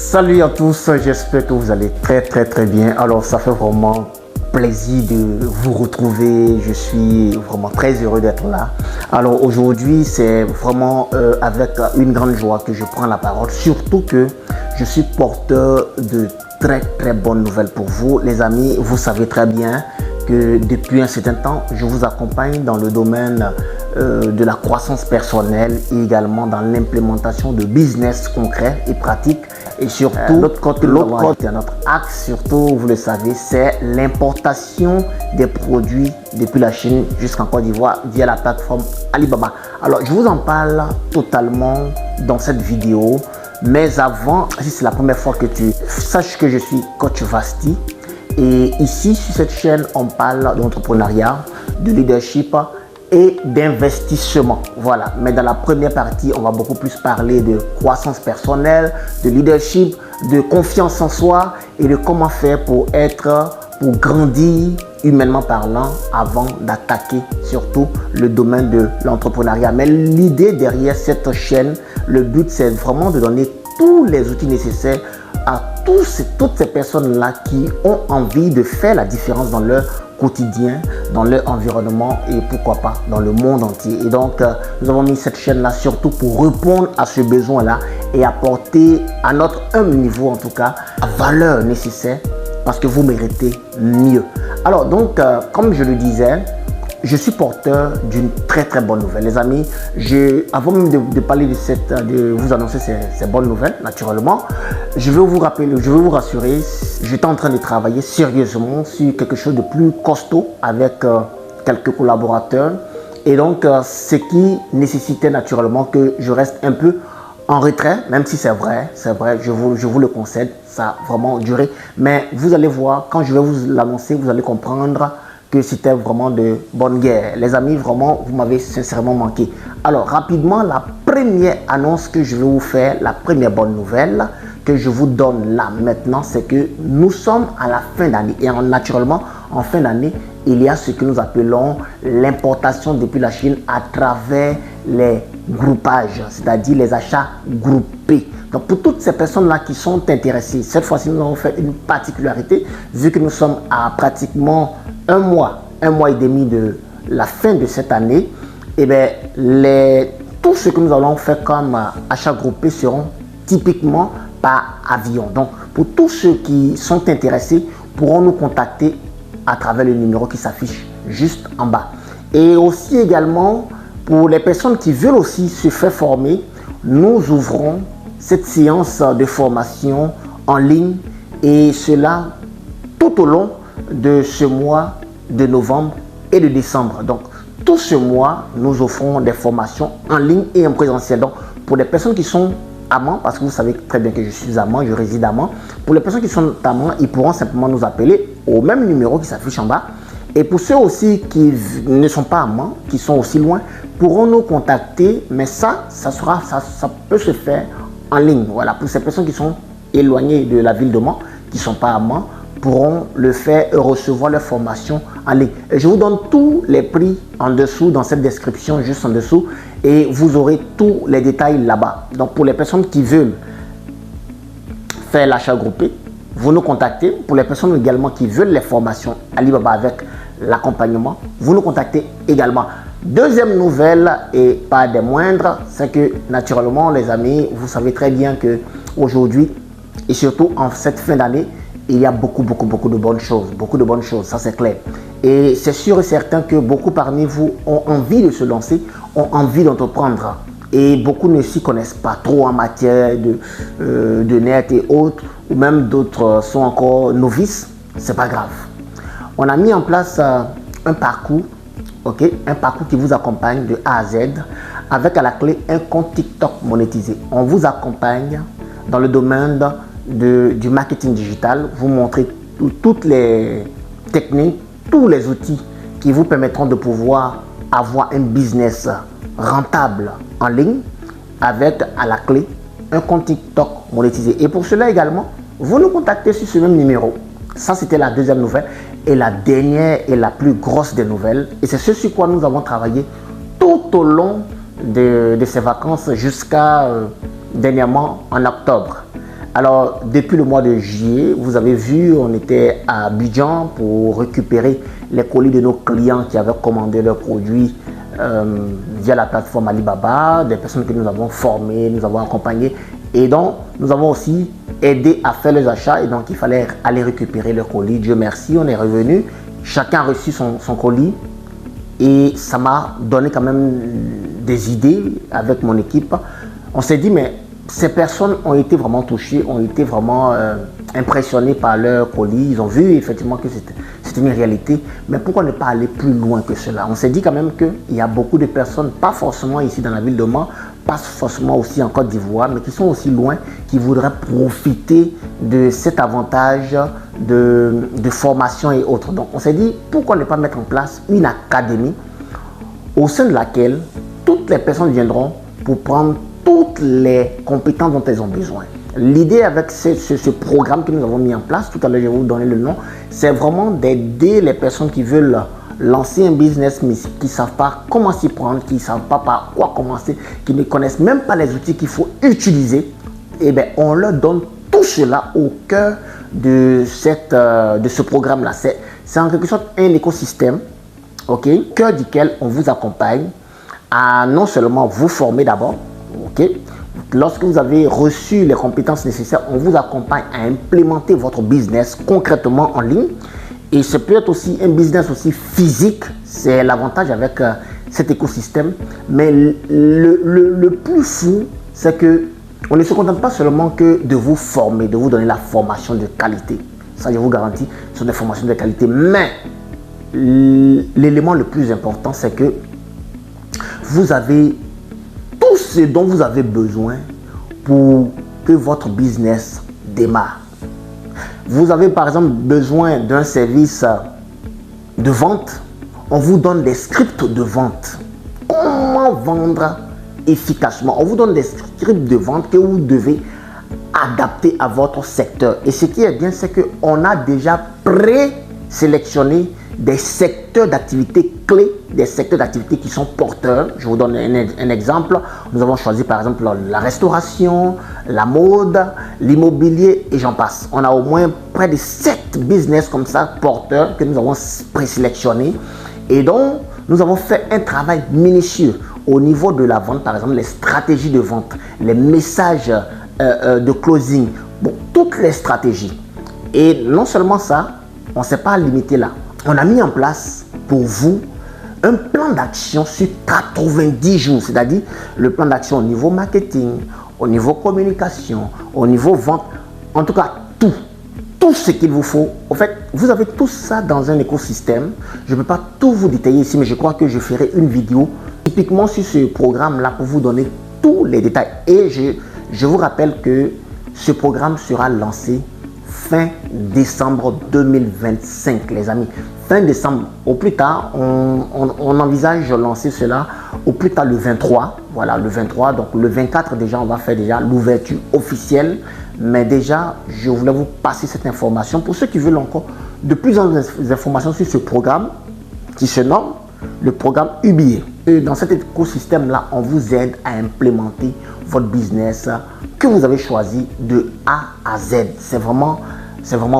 Salut à tous, j'espère que vous allez très bien. Alors ça fait vraiment plaisir de vous retrouver, je suis vraiment très heureux d'être là. Alors aujourd'hui c'est vraiment avec une grande joie que je prends la parole, surtout que je suis porteur de très bonnes nouvelles pour vous les amis. Vous savez très bien que depuis un certain temps je vous accompagne dans le domaine de la croissance personnelle et également dans l'implémentation de business concrets et pratiques. Et surtout, l'autre côté, notre axe, surtout, vous le savez, c'est l'importation des produits depuis la Chine jusqu'en Côte d'Ivoire via la plateforme Alibaba. Alors, je vous en parle totalement dans cette vidéo. Mais avant, si c'est la première fois que tu saches que je suis coach Vasti. Et ici, sur cette chaîne, on parle d'entrepreneuriat, de leadership et d'investissement. Voilà, mais dans la première partie on va beaucoup plus parler de croissance personnelle, de leadership, de confiance en soi et de comment faire pour grandir humainement parlant avant d'attaquer surtout le domaine de l'entrepreneuriat. Mais l'idée derrière cette chaîne, le but c'est vraiment de donner tous les outils nécessaires à toutes ces personnes là qui ont envie de faire la différence dans leur quotidien, dans leur environnement et pourquoi pas dans le monde entier. Et donc nous avons mis cette chaîne là surtout pour répondre à ce besoin là et apporter à notre humble niveau en tout cas la valeur nécessaire parce que vous méritez mieux. Alors donc comme je le disais, je suis porteur d'une très bonne nouvelle les amis. Avant même de parler de vous annoncer ces bonnes nouvelles, naturellement je vais vous rappeler, je vais vous rassurer, j'étais en train de travailler sérieusement sur quelque chose de plus costaud avec quelques collaborateurs et donc ce qui nécessitait naturellement que je reste un peu en retrait, même si c'est vrai, je vous le concède, ça a vraiment duré, mais vous allez voir, quand je vais vous l'annoncer, vous allez comprendre que c'était vraiment de bonne guerre. Les amis, vraiment, vous m'avez sincèrement manqué. Alors, rapidement, la première annonce que je vais vous faire, la première bonne nouvelle que je vous donne là maintenant, c'est que nous sommes à la fin d'année. Et naturellement, en fin d'année, il y a ce que nous appelons l'importation depuis la Chine à travers les groupages, c'est-à-dire les achats groupés. Donc pour toutes ces personnes-là qui sont intéressées, cette fois-ci nous avons fait une particularité, vu que nous sommes à pratiquement un mois et demi de la fin de cette année, et bien tout ce que nous allons faire comme achats groupés seront typiquement par avion. Donc pour tous ceux qui sont intéressés pourront nous contacter à travers le numéro qui s'affiche juste en bas. Et aussi également pour les personnes qui veulent aussi se faire former, nous ouvrons cette séance de formation en ligne et cela tout au long de ce mois de novembre et de décembre. Donc tout ce mois nous offrons des formations en ligne et en présentiel. Donc pour les personnes qui sont amants, parce que vous savez très bien que je suis amant, je réside à Mans, pour les personnes qui sont amants, ils pourront simplement nous appeler au même numéro qui s'affiche en bas. Et pour ceux aussi qui ne sont pas amants, qui sont aussi loin, pourront nous contacter, mais ça peut se faire en ligne. Voilà, pour ces personnes qui sont éloignées de la ville de Mans, qui ne sont pas amants, pourront le faire et recevoir leur formation en ligne. Et je vous donne tous les prix en dessous, dans cette description juste en dessous, et vous aurez tous les détails là-bas. Donc pour les personnes qui veulent faire l'achat groupé, vous nous contactez. Pour les personnes également qui veulent les formations Alibaba avec l'accompagnement, vous nous contactez également. Deuxième nouvelle et pas des moindres, c'est que naturellement les amis, vous savez très bien que aujourd'hui et surtout en cette fin d'année, il y a beaucoup de bonnes choses, ça c'est clair. Et c'est sûr et certain que beaucoup parmi vous ont envie de se lancer, ont envie d'entreprendre. Et beaucoup ne s'y connaissent pas trop en matière de net et autres, ou même d'autres sont encore novices, c'est pas grave. On a mis en place un parcours, un parcours qui vous accompagne de A à Z, avec à la clé un compte TikTok monétisé. On vous accompagne dans le domaine du marketing digital, vous montrez toutes les techniques, tous les outils qui vous permettront de pouvoir avoir un business rentable en ligne avec à la clé un compte TikTok monétisé. Et pour cela également, vous nous contactez sur ce même numéro. Ça, c'était la deuxième nouvelle. Et la dernière et la plus grosse des nouvelles, et c'est ce sur quoi nous avons travaillé tout au long de ces vacances jusqu'à dernièrement en octobre. Alors, depuis le mois de juillet, vous avez vu, on était à Abidjan pour récupérer les colis de nos clients qui avaient commandé leurs produits via la plateforme Alibaba, des personnes que nous avons formées, nous avons accompagnées. Et donc, nous avons aussi aidé à faire les achats. Et donc, il fallait aller récupérer le colis. Dieu merci, on est revenu. Chacun a reçu son colis. Et ça m'a donné quand même des idées avec mon équipe. On s'est dit, mais ces personnes ont été vraiment touchées, ont été vraiment impressionnées par leur colis. Ils ont vu effectivement que c'était une réalité. Mais pourquoi ne pas aller plus loin que cela? On s'est dit quand même qu'il y a beaucoup de personnes, pas forcément ici dans la ville de Mans, pas forcément aussi en Côte d'Ivoire, mais qui sont aussi loin, qui voudraient profiter de cet avantage de formation et autres. Donc on s'est dit, pourquoi ne pas mettre en place une académie au sein de laquelle toutes les personnes viendront pour prendre toutes les compétences dont elles ont besoin. L'idée avec ce programme que nous avons mis en place, tout à l'heure je vais vous donner le nom, c'est vraiment d'aider les personnes qui veulent lancer un business mais qui ne savent pas comment s'y prendre, qui ne savent pas par quoi commencer, qui ne connaissent même pas les outils qu'il faut utiliser. Et bien on leur donne tout cela au cœur de ce programme-là. C'est en quelque sorte un écosystème, ok, au cœur duquel on vous accompagne à non seulement vous former d'abord, ok. Lorsque vous avez reçu les compétences nécessaires, on vous accompagne à implémenter votre business concrètement en ligne. Et ça peut être aussi un business aussi physique, c'est l'avantage avec cet écosystème. Mais le plus fou, c'est que on ne se contente pas seulement que de vous former, de vous donner la formation de qualité. Ça, je vous garantis, ce sont des formations de qualité. Mais l'élément le plus important, c'est que vous avez tout ce dont vous avez besoin pour que votre business démarre. Vous avez par exemple besoin d'un service de vente, on vous donne des scripts de vente. Comment vendre efficacement? On vous donne des scripts de vente que vous devez adapter à votre secteur. Et ce qui est bien, c'est qu'on a déjà présélectionné des secteurs d'activité clés, des secteurs d'activité qui sont porteurs. Je vous donne un exemple. Nous avons choisi par exemple la restauration, la mode, l'immobilier et j'en passe. On a au moins près de 7 business comme ça porteurs que nous avons présélectionnés. Et donc, nous avons fait un travail minutieux au niveau de la vente, par exemple les stratégies de vente, les messages de closing, bon, toutes les stratégies. Et non seulement ça, on ne s'est pas limité là. On a mis en place pour vous un plan d'action sur 90 jours, c'est-à-dire le plan d'action au niveau marketing, au niveau communication, au niveau vente, en tout cas tout ce qu'il vous faut. En fait, vous avez tout ça dans un écosystème. Je ne peux pas tout vous détailler ici, mais je crois que je ferai une vidéo typiquement sur ce programme-là pour vous donner tous les détails. Et je vous rappelle que ce programme sera lancé fin décembre 2025, les amis. Fin décembre, au plus tard, on envisage de lancer cela au plus tard le 23. Voilà, le 23. Donc le 24 déjà, on va faire déjà l'ouverture officielle. Mais déjà, je voulais vous passer cette information pour ceux qui veulent encore de plus en plus d'informations sur ce programme qui se nomme le programme UBA. Et dans cet écosystème-là, on vous aide à implémenter votre business que vous avez choisi de A à Z. C'est vraiment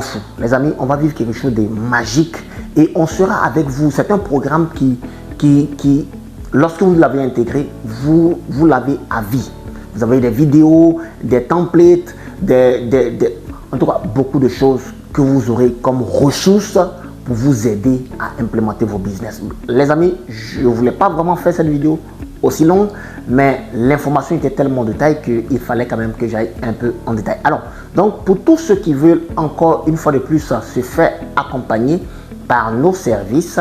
fou. Les amis, on va vivre quelque chose de magique et on sera avec vous. C'est un programme qui lorsque vous l'avez intégré, vous l'avez à vie. Vous avez des vidéos, des templates, en tout cas beaucoup de choses que vous aurez comme ressources pour vous aider à implémenter vos business. Les amis, je ne voulais pas vraiment faire cette vidéo aussi longue, mais l'information était tellement de taille qu'il fallait quand même que j'aille un peu en détail. Alors, donc pour tous ceux qui veulent encore une fois de plus se faire accompagner par nos services,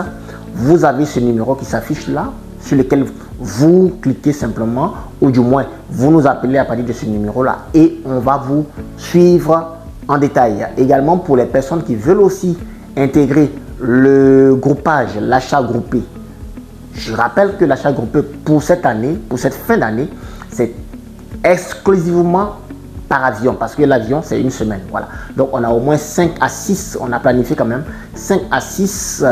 vous avez ce numéro qui s'affiche là, sur lequel vous cliquez simplement, ou du moins vous nous appelez à partir de ce numéro là et on va vous suivre en détail. Également pour les personnes qui veulent aussi intégrer le groupage, l'achat groupé. Je rappelle que l'achat groupé pour cette année, pour cette fin d'année, c'est exclusivement par avion parce que l'avion c'est une semaine. Voilà. Donc on a au moins 5 à 6, on a planifié quand même 5 à 6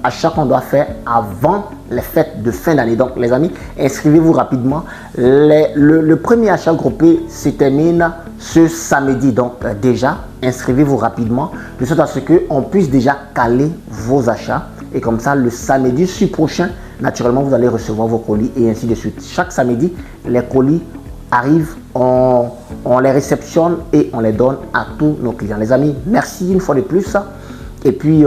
achats qu'on doit faire avant les fêtes de fin d'année. Donc les amis, inscrivez-vous rapidement. Le premier achat groupé se termine ce samedi. Donc déjà, inscrivez-vous rapidement de sorte à ce qu'on puisse déjà caler vos achats. Et comme ça, le samedi prochain, naturellement, vous allez recevoir vos colis et ainsi de suite. Chaque samedi, les colis arrivent, on les réceptionne et on les donne à tous nos clients. Les amis, merci une fois de plus. Et puis,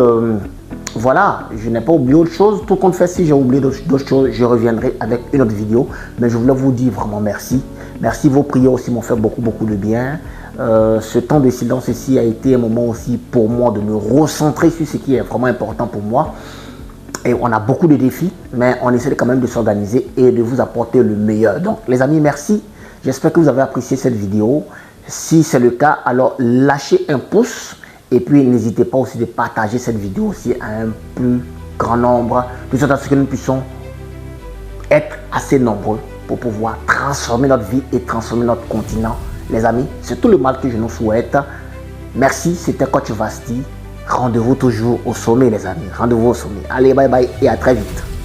voilà, je n'ai pas oublié autre chose. Tout compte fait, si j'ai oublié d'autres choses, je reviendrai avec une autre vidéo. Mais je voulais vous dire vraiment merci. Merci, vos prières aussi m'ont fait beaucoup de bien. Ce temps de silence ici a été un moment aussi pour moi de me recentrer sur ce qui est vraiment important pour moi. Et on a beaucoup de défis, mais on essaie quand même de s'organiser et de vous apporter le meilleur. Donc les amis, merci. J'espère que vous avez apprécié cette vidéo. Si c'est le cas, alors lâchez un pouce. Et puis n'hésitez pas aussi de partager cette vidéo aussi à un plus grand nombre. De sorte à ce que nous puissions être assez nombreux pour pouvoir transformer notre vie et transformer notre continent. Les amis, c'est tout le mal que je nous souhaite. Merci, c'était Coach Vasti. Rendez-vous toujours au sommet, les amis. Rendez-vous au sommet. Allez, bye bye et à très vite.